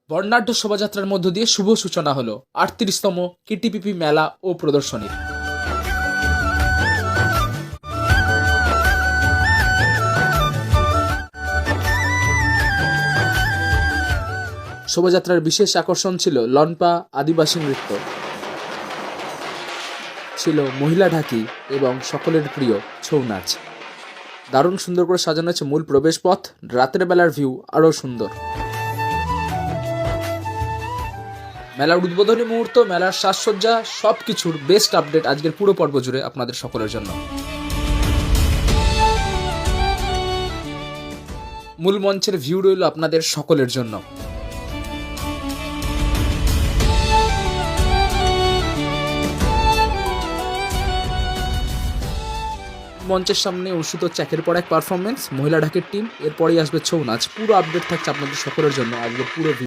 বর্ণাঢ্য শোভাযাত্রার মধ্য দিয়ে শুভ সূচনা হলো ৩৮তম কেটিপিপি মেলা ও প্রদর্শনীর। শোভাযাত্রার বিশেষ আকর্ষণ ছিল লনপা আদিবাসী নৃত্য, ছিল মহিলা ঢাকি এবং সকলের প্রিয় ছৌ নাচ। দারুণ সুন্দর করে সাজানো হয়েছে মূল প্রবেশ পথ, রাতের বেলার ভিউ আরও সুন্দর। মেলার উদ্বোধনী মুহূর্ত, মেলার সাজসজ্জা, সব কিছুর বেস্ট আপডেট আজকের পুরো পর্ব জুড়ে আপনাদের সকলের জন্য। মূল মঞ্চের ভিউ রইল আপনাদের সকলের জন্য। মঞ্চের সামনে অনুষ্ঠিত একের পর এক পারফরমেন্স, মহিলা ঢাকের টিম, এরপরেই আসবে ছৌ নাচ। পুরো আপডেট থাকছে আপনাদের সকলের জন্য আজকের পুরো